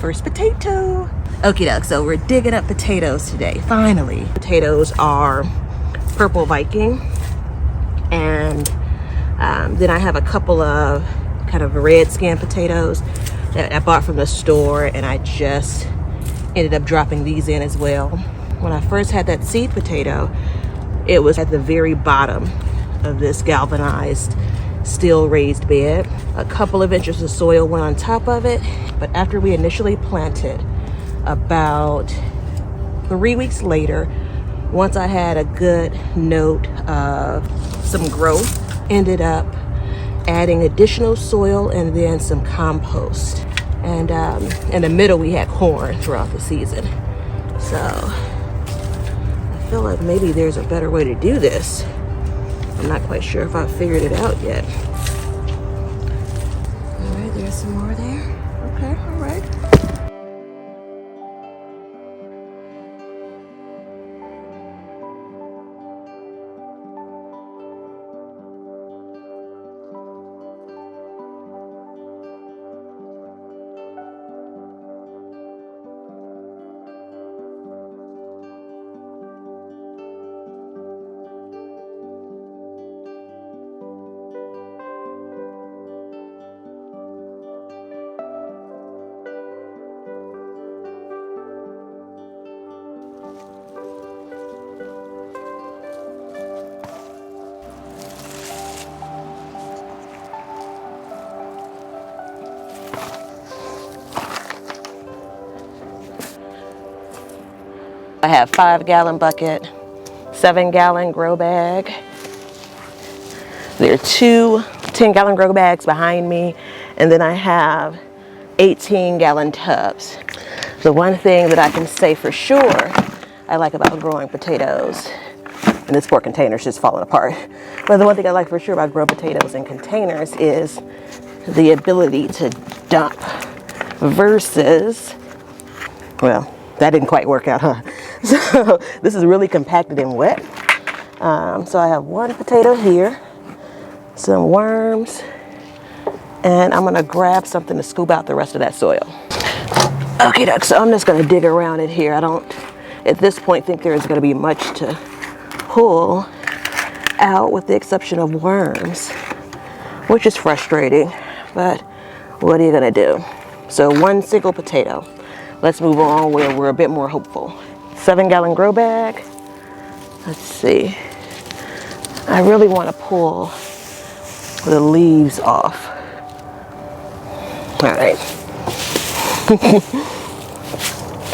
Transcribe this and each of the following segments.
first potato. Okie doke, so we're digging up potatoes today, finally. Potatoes are Purple Viking, and then I have a couple of kind of red skin potatoes that I bought from the store, and I just ended up dropping these in as well. When I first had that seed potato, it was at the very bottom of this galvanized steel raised bed. A couple of inches of soil went on top of it, but after we initially planted, about 3 weeks later, once I had a good note of some growth, ended up adding additional soil and then some compost. And in the middle we had corn throughout the season. So I feel like maybe there's a better way to do this. I'm not quite sure if I've figured it out yet. All right, there's some more there. Okay, all right. I have 5-gallon bucket, 7-gallon grow bag. There are 2 10-gallon grow bags behind me, and then I have 18-gallon tubs. The one thing that I can say for sure I like about growing potatoes, and this poor container's just falling apart, but the one thing I like for sure about growing potatoes in containers is the ability to dump versus, well, that didn't quite work out, huh? So this is really compacted and wet. So I have 1 potato here, some worms, and I'm gonna grab something to scoop out the rest of that soil. Okay, so I'm just gonna dig around it here. I don't, at this point, think there's gonna be much to pull out with the exception of worms, which is frustrating, but what are you gonna do? So 1 single potato. Let's move on where we're a bit more hopeful. 7-gallon grow bag. Let's see. I really want to pull the leaves off. All right.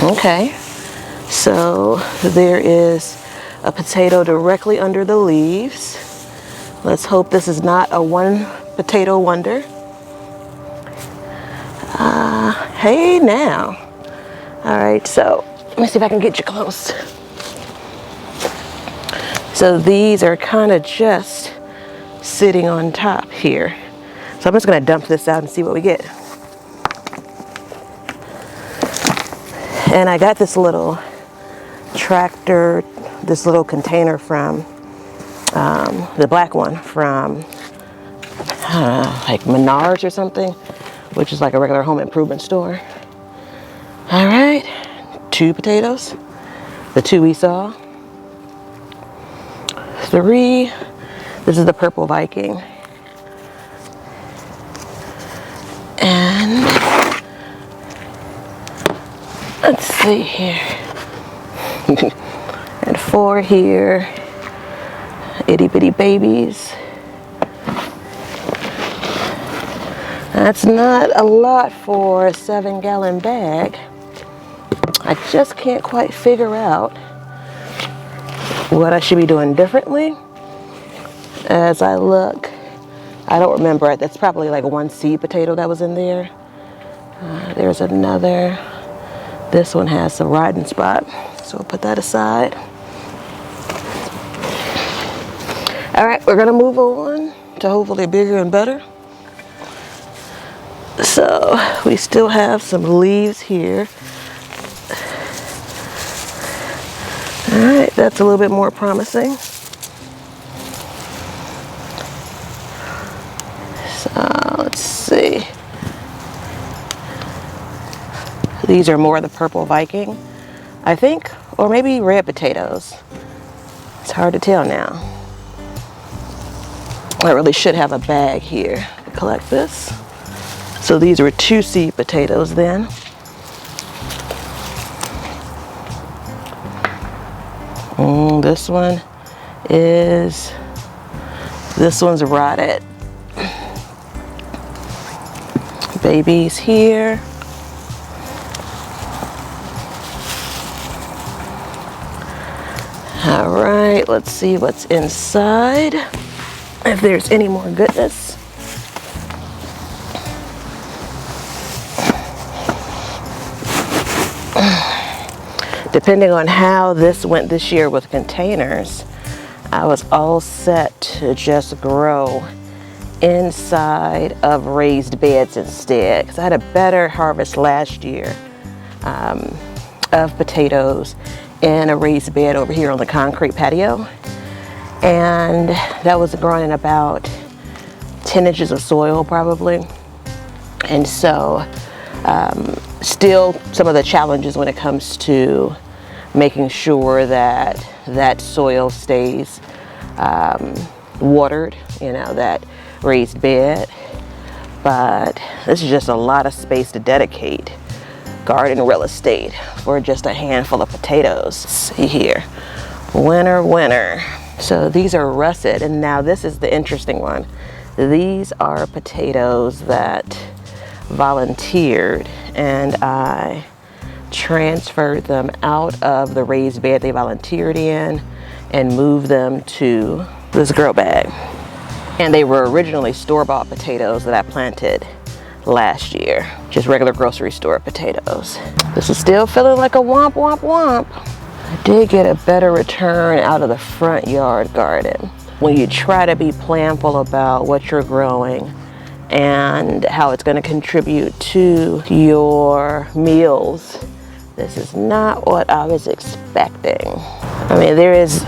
Okay. So there is a potato directly under the leaves. Let's hope this is not a 1 potato wonder. Hey now. All right, so let me see if I can get you close. So these are kind of just sitting on top here. So I'm just gonna dump this out and see what we get. And I got this little tractor, this little container from, the black one from, like Menards or something, which is like a regular home improvement store. All right, 2 potatoes, the 2 we saw. 3, this is the Purple Viking. And let's see here. And 4 here, itty bitty babies. That's not a lot for a 7-gallon bag. I just can't quite figure out what I should be doing differently. As I look, I don't remember it. That's probably like 1 seed potato that was in there. There's another. This one has some riding spot, so we'll put that aside. All right, we're gonna move on to hopefully bigger and better. So we still have some leaves here. All right, that's a little bit more promising. So let's see. These are more of the purple Viking, I think, or maybe red potatoes. It's hard to tell now. I really should have a bag here to collect this. So these were 2 seed potatoes then. This one's rotted. Babies here. All right, let's see what's inside. If there's any more goodness. Depending on how this went this year with containers, I was all set to just grow inside of raised beds instead, because I had a better harvest last year of potatoes in a raised bed over here on the concrete patio, and that was growing in about 10 inches of soil probably. And so still some of the challenges when it comes to making sure that that soil stays watered, you know, that raised bed. But this is just a lot of space to dedicate garden real estate for just a handful of potatoes. Let's see here, winner, winner. So these are russet, and now this is the interesting one. These are potatoes that volunteered, and I transferred them out of the raised bed they volunteered in and moved them to this grow bag. And they were originally store-bought potatoes that I planted last year, just regular grocery store potatoes. This is still feeling like a womp womp womp. I did get a better return out of the front yard garden. When you try to be planful about what you're growing and how it's going to contribute to your meals, this is not what I was expecting. I mean, there is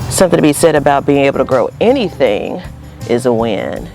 something to be said about being able to grow anything is a win.